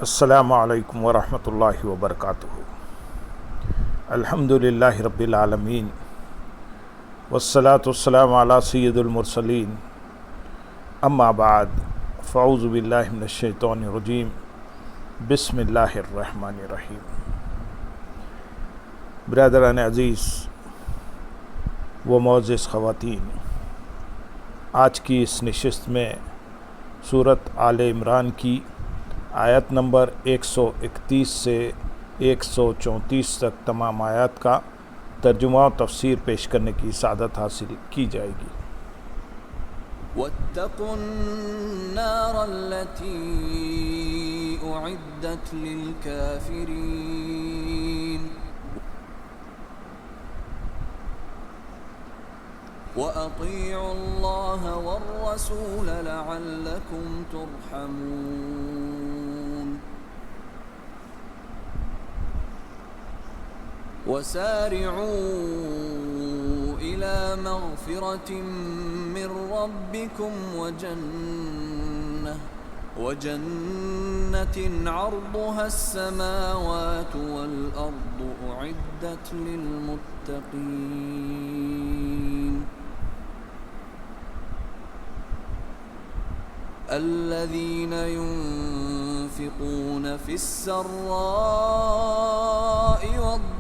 السلام علیکم ورحمۃ اللہ وبرکاتہ۔ الحمدللہ رب العالمین والصلاة والسلام علی سید المرسلین، اما بعد فاعوذ باللہ من الشیطان الرجیم، بسم اللہ الرحمن الرحیم۔ برادران عزیز و معزز خواتین، آج کی اس نشست میں سورۃ آل عمران کی آیت نمبر 131 سے 134 تک تمام آیات کا ترجمہ و تفسیر پیش کرنے کی سعادت حاصل کی جائے گی۔ واتقوا النار التي أعدت للكافرين وأطيعوا الله والرسول لعلكم ترحمون وسارعوا إلى مغفرة من ربكم وجنة عرضها السماوات والأرض أعدت للمتقين الذين ينفقون في السراء والضراء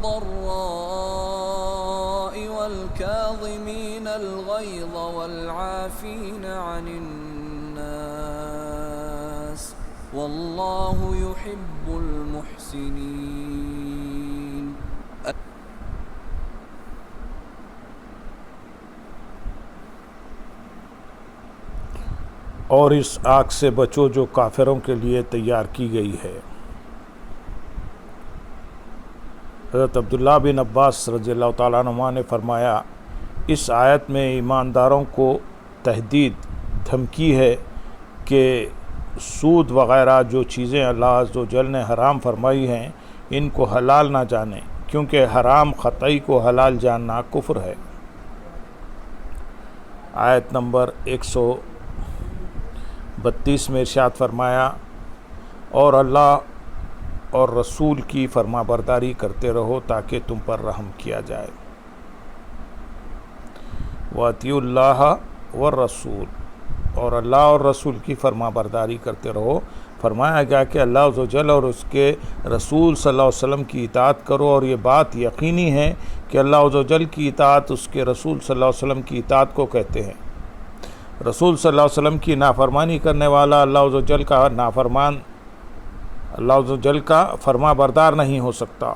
والكاظمين الغيظ والعافين عن الناس والله يحب المحسنين۔ اور اس آگ سے بچو جو کافروں کے لیے تیار کی گئی ہے۔ حضرت عبداللہ بن عباس رضی اللہ تعالیٰ عنہ نے فرمایا، اس آیت میں ایمانداروں کو تہدید دھمکی ہے کہ سود وغیرہ جو چیزیں اللہ عز و جل نے حرام فرمائی ہیں ان کو حلال نہ جانیں، کیونکہ حرام قطعی کو حلال جاننا کفر ہے۔ آیت نمبر 132 میں ارشاد فرمایا، اور اللہ اور رسول کی فرما برداری کرتے رہو تاکہ تم پر رحم کیا جائے۔ وَأَطِیعُوا اللَّهَ وَالرَّسُولَ، اور اللہ اور رسول کی فرما برداری کرتے رہو۔ فرمایا گیا کہ اللہ عز و جل اور اس کے رسول صلی اللہ علیہ وسلم کی اطاعت کرو، اور یہ بات یقینی ہے کہ اللہ عز و جل کی اطاعت اس کے رسول صلی اللہ علیہ وسلم کی اطاعت کو کہتے ہیں۔ رسول صلی اللہ علیہ وسلم کی نافرمانی کرنے والا اللہ عز و جل کا نافرمان، اللہ عز و جل کا فرما بردار نہیں ہو سکتا۔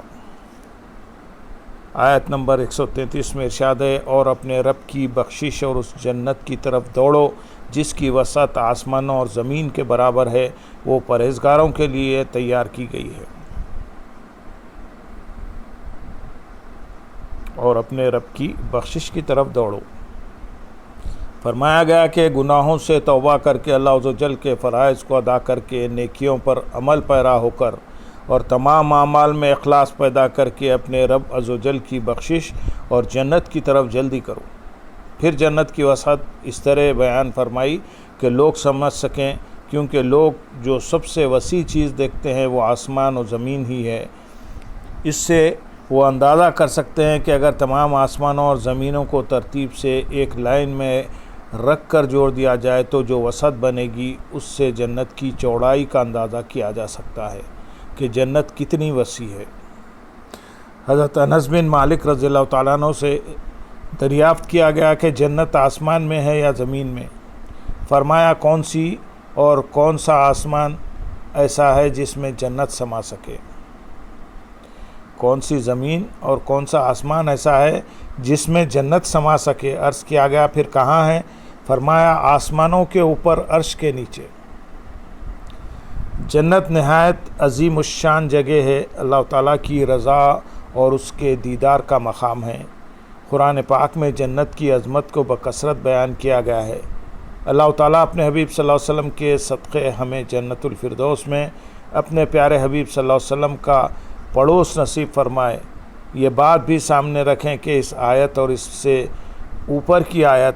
آیت نمبر 133 میں ارشاد ہے، اور اپنے رب کی بخشش اور اس جنت کی طرف دوڑو جس کی وسعت آسمانوں اور زمین کے برابر ہے، وہ پرہیزگاروں کے لیے تیار کی گئی ہے۔ اور اپنے رب کی بخشش کی طرف دوڑو۔ فرمایا گیا کہ گناہوں سے توبہ کر کے اللہ عز و جل کے فرائض کو ادا کر کے نیکیوں پر عمل پیرا ہو کر اور تمام اعمال میں اخلاص پیدا کر کے اپنے رب عز و جل کی بخشش اور جنت کی طرف جلدی کرو۔ پھر جنت کی وسعت اس طرح بیان فرمائی کہ لوگ سمجھ سکیں، کیونکہ لوگ جو سب سے وسیع چیز دیکھتے ہیں وہ آسمان و زمین ہی ہے۔ اس سے وہ اندازہ کر سکتے ہیں کہ اگر تمام آسمانوں اور زمینوں کو ترتیب سے ایک لائن میں رکھ کر جوڑ دیا جائے تو جو وسعت بنے گی اس سے جنت کی چوڑائی کا اندازہ کیا جا سکتا ہے کہ جنت کتنی وسیع ہے۔ حضرت انس بن مالک رضی اللہ تعالیٰ عنہ سے دریافت کیا گیا کہ جنت آسمان میں ہے یا زمین میں؟ فرمایا، کون سی اور کون سا آسمان ایسا ہے جس میں جنت سما سکے؟ کون سی زمین اور کون سا آسمان ایسا ہے جس میں جنت سما سکے؟ عرض کیا گیا، پھر کہاں ہے؟ فرمایا، آسمانوں کے اوپر عرش کے نیچے۔ جنت نہایت عظیم الشان جگہ ہے، اللہ تعالیٰ کی رضا اور اس کے دیدار کا مقام ہے۔ قرآن پاک میں جنت کی عظمت کو بکثرت بیان کیا گیا ہے۔ اللہ تعالیٰ اپنے حبیب صلی اللہ علیہ وسلم کے صدقے ہمیں جنت الفردوس میں اپنے پیارے حبیب صلی اللہ علیہ وسلم کا پڑوس نصیب فرمائے۔ یہ بات بھی سامنے رکھیں کہ اس آیت اور اس سے اوپر کی آیت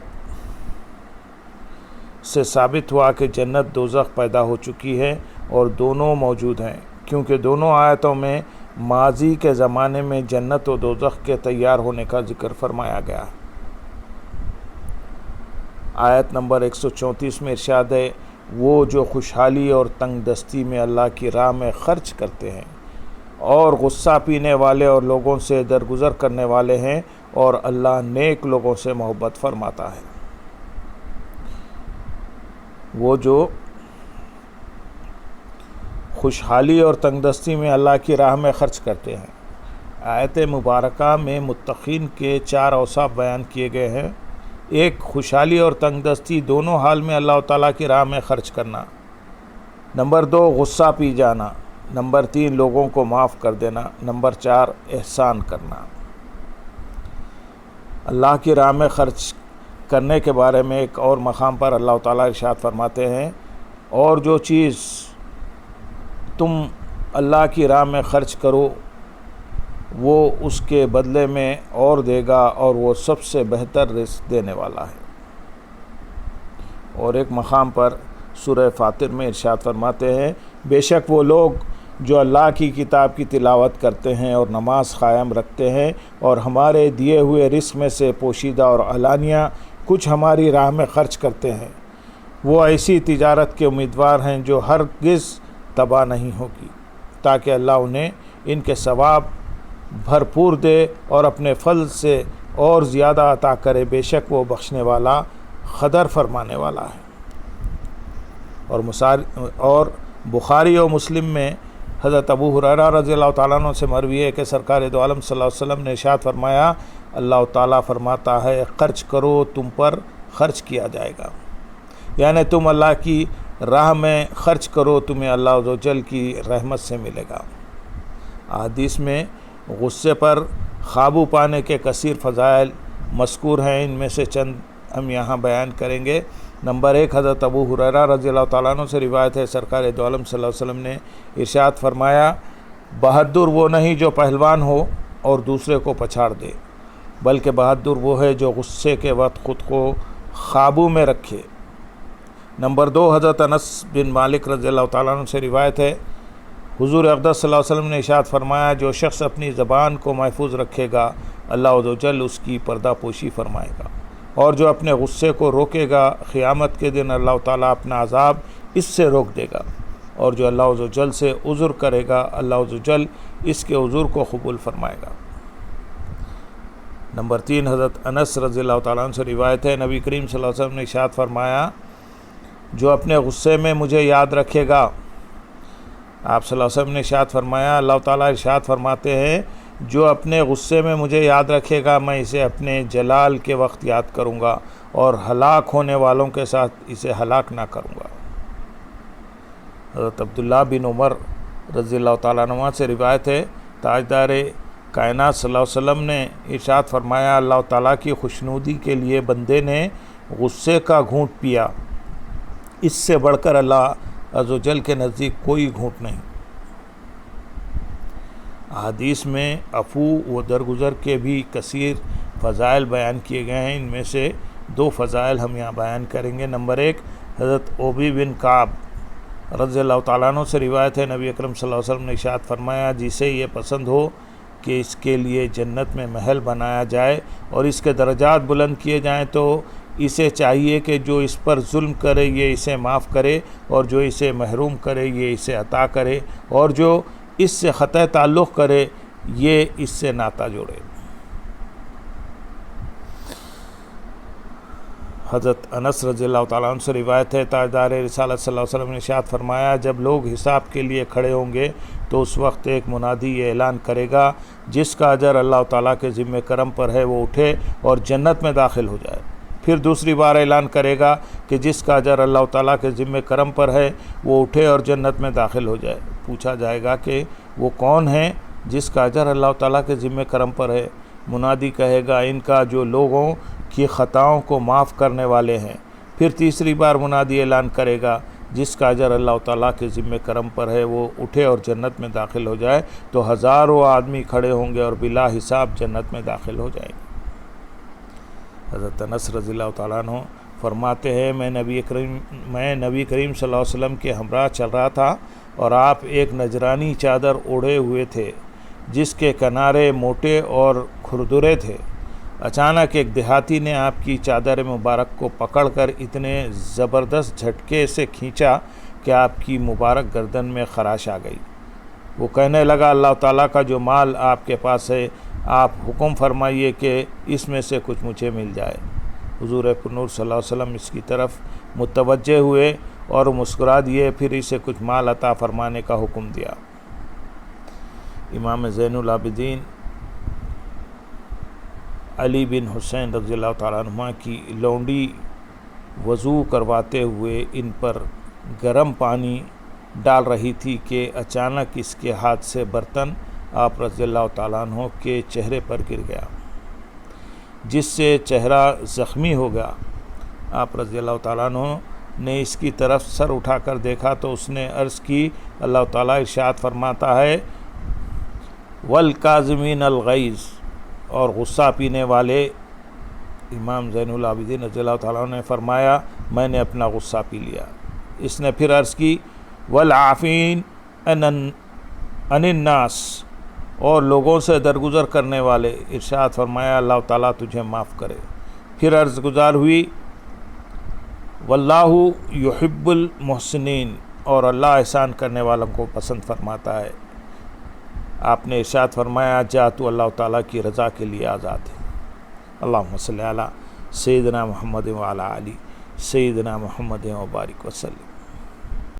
سے ثابت ہوا کہ جنت دوزخ پیدا ہو چکی ہے اور دونوں موجود ہیں، کیونکہ دونوں آیتوں میں ماضی کے زمانے میں جنت و دوزخ کے تیار ہونے کا ذکر فرمایا گیا ہے۔ آیت نمبر 134 میں ارشاد ہے، وہ جو خوشحالی اور تنگ دستی میں اللہ کی راہ میں خرچ کرتے ہیں اور غصہ پینے والے اور لوگوں سے درگزر کرنے والے ہیں، اور اللہ نیک لوگوں سے محبت فرماتا ہے۔ وہ جو خوشحالی اور تنگ دستی میں اللہ کی راہ میں خرچ کرتے ہیں۔ آیت مبارکہ میں متقین کے 4 اوصاف بیان کیے گئے ہیں۔ ایک، خوشحالی اور تنگ دستی دونوں حال میں اللہ تعالیٰ کی راہ میں خرچ کرنا۔ نمبر 2، غصہ پی جانا۔ نمبر 3، لوگوں کو معاف کر دینا۔ نمبر 4، احسان کرنا۔ اللہ کی راہ میں خرچ کرنے کے بارے میں ایک اور مقام پر اللہ تعالیٰ ارشاد فرماتے ہیں، اور جو چیز تم اللہ کی راہ میں خرچ کرو وہ اس کے بدلے میں اور دے گا، اور وہ سب سے بہتر رزق دینے والا ہے۔ اور ایک مقام پر سورہ فاطر میں ارشاد فرماتے ہیں، بے شک وہ لوگ جو اللہ کی کتاب کی تلاوت کرتے ہیں اور نماز قائم رکھتے ہیں اور ہمارے دیے ہوئے رزق میں سے پوشیدہ اور علانیہ کچھ ہماری راہ میں خرچ کرتے ہیں، وہ ایسی تجارت کے امیدوار ہیں جو ہرگز تباہ نہیں ہوگی، تاکہ اللہ انہیں ان کے ثواب بھرپور دے اور اپنے فضل سے اور زیادہ عطا کرے، بے شک وہ بخشنے والا قدر فرمانے والا ہے۔ اور بخاری و مسلم میں حضرت ابو ہریرہ رضی اللہ تعالیٰ عنہ سے مروی ہے کہ سرکار دو عالم صلی اللہ علیہ وسلم نے ارشاد فرمایا، اللہ تعالیٰ فرماتا ہے، خرچ کرو تم پر خرچ کیا جائے گا، یعنی تم اللہ کی راہ میں خرچ کرو، تمہیں اللہ عز و جل کی رحمت سے ملے گا۔ احادیث میں غصے پر قابو پانے کے کثیر فضائل مذکور ہیں، ان میں سے چند ہم یہاں بیان کریں گے۔ نمبر 1، حضرت ابو ہریرہ رضی اللہ تعالیٰ عنہ سے روایت ہے، سرکار دو عالم صلی اللہ علیہ وسلم نے ارشاد فرمایا، بہادر وہ نہیں جو پہلوان ہو اور دوسرے کو پچھاڑ دے، بلکہ بہادر وہ ہے جو غصے کے وقت خود کو قابو میں رکھے۔ نمبر 2، حضرت انس بن مالک رضی اللہ تعالیٰ عنہ سے روایت ہے، حضور اقدس صلی اللہ علیہ وسلم نے ارشاد فرمایا، جو شخص اپنی زبان کو محفوظ رکھے گا اللہ عز و جل اس کی پردہ پوشی فرمائے گا، اور جو اپنے غصے کو روکے گا قیامت کے دن اللہ تعالیٰ اپنا عذاب اس سے روک دے گا، اور جو اللہ عز و جل سے عذر کرے گا اللہ عز و جل اس کے عذر کو قبول فرمائے گا۔ نمبر 3، حضرت انس رضی اللہ تعالیٰ عنہ سے روایت ہے، نبی کریم صلی اللہ علیہ وسلم نے ارشاد فرمایا، جو اپنے غصے میں مجھے یاد رکھے گا، آپ صلی اللہ علیہ وسلم نے ارشاد فرمایا، اللہ تعالیٰ ارشاد فرماتے ہیں، جو اپنے غصے میں مجھے یاد رکھے گا میں اسے اپنے جلال کے وقت یاد کروں گا اور ہلاک ہونے والوں کے ساتھ اسے ہلاک نہ کروں گا۔ حضرت عبداللہ بن عمر رضی اللہ تعالیٰ عنہ سے روایت ہے، تاجدار کائنات صلی اللہ علیہ وسلم نے ارشاد فرمایا، اللہ تعالیٰ کی خوشنودی کے لیے بندے نے غصے کا گھونٹ پیا، اس سے بڑھ کر اللہ عز و جل کے نزدیک کوئی گھونٹ نہیں۔ احادیث میں عفو و درگزر کے بھی کثیر فضائل بیان کیے گئے ہیں، ان میں سے 2 فضائل ہم یہاں بیان کریں گے۔ نمبر 1، حضرت ابی بن کعب رضی اللہ تعالیٰ عنہ سے روایت ہے، نبی اکرم صلی اللہ علیہ وسلم نے ارشاد فرمایا، جسے یہ پسند ہو کہ اس کے لیے جنت میں محل بنایا جائے اور اس کے درجات بلند کیے جائیں، تو اسے چاہیے کہ جو اس پر ظلم کرے یہ اسے معاف کرے، اور جو اسے محروم کرے یہ اسے عطا کرے، اور جو اس سے قطع تعلق کرے یہ اس سے ناطہ جوڑے۔ حضرت انس رضی اللہ تعالیٰ عنہ سے روایت ہے، تاجدار رسالت صلی اللہ علیہ وسلم نے ارشاد فرمایا، جب لوگ حساب کے لیے کھڑے ہوں گے تو اس وقت ایک منادی یہ اعلان کرے گا، جس کا اجر اللہ تعالیٰ کے ذمہ کرم پر ہے وہ اٹھے اور جنت میں داخل ہو جائے۔ پھر دوسری بار اعلان کرے گا کہ جس کا اجر اللہ تعالیٰ کے ذمہ کرم پر ہے وہ اٹھے اور جنت میں داخل ہو جائے۔ پوچھا جائے گا کہ وہ کون ہیں جس کا اجر اللہ تعالیٰ کے ذمہ کرم پر ہے؟ منادی کہے گا، ان کا جو لوگوں کی خطاؤں کو معاف کرنے والے ہیں۔ پھر تیسری بار منادی اعلان کرے گا، جس کا اجر اللہ تعالیٰ کے ذمہ کرم پر ہے وہ اٹھے اور جنت میں داخل ہو جائے، تو ہزاروں آدمی کھڑے ہوں گے اور بلا حساب جنت میں داخل ہو جائیں گے۔ حضرت انس رضی اللہ تعالیٰ عنہ فرماتے ہیں میں نبی کریم صلی اللہ علیہ وسلم کے ہمراہ چل رہا تھا اور آپ ایک نجرانی چادر اوڑھے ہوئے تھے جس کے کنارے موٹے اور کھردرے تھے۔ اچانک ایک دیہاتی نے آپ کی چادر مبارک کو پکڑ کر اتنے زبردست جھٹکے سے کھینچا کہ آپ کی مبارک گردن میں خراش آ گئی۔ وہ کہنے لگا اللہ تعالیٰ کا جو مال آپ کے پاس ہے آپ حکم فرمائیے کہ اس میں سے کچھ مجھے مل جائے۔ حضور پرنور صلی اللہ علیہ وسلم اس کی طرف متوجہ ہوئے اور مسکرا دیے، پھر اسے کچھ مال عطا فرمانے کا حکم دیا۔ امام زین العابدین علی بن حسین رضی اللہ تعالیٰ عنہ کی لونڈی وضو کرواتے ہوئے ان پر گرم پانی ڈال رہی تھی کہ اچانک اس کے ہاتھ سے برتن آپ رضی اللہ تعالیٰ عنہ کے چہرے پر گر گیا، جس سے چہرہ زخمی ہو گیا۔ آپ رضی اللہ تعالیٰ عنہ نے اس کی طرف سر اٹھا کر دیکھا تو اس نے عرض کی اللہ تعالیٰ ارشاد فرماتا ہے والکاظمین الغیظ، اور غصہ پینے والے۔ امام زین العابدین رضی اللہ تعالیٰ عنہ نے فرمایا میں نے اپنا غصہ پی لیا۔ اس نے پھر عرض کی والعافین عن الناس، اور لوگوں سے درگزر کرنے والے۔ ارشاد فرمایا اللہ تعالیٰ تجھے معاف کرے۔ پھر عرض گزار ہوئی واللہ یحب المحسنین، اور اللہ احسان کرنے والوں کو پسند فرماتا ہے۔ آپ نے ارشاد فرمایا جا تو اللہ تعالیٰ کی رضا کے لیے آزاد ہے۔ اللہم صلی علی سیدنا محمد وعلی آلہ سیدنا محمد وبارک وسلم۔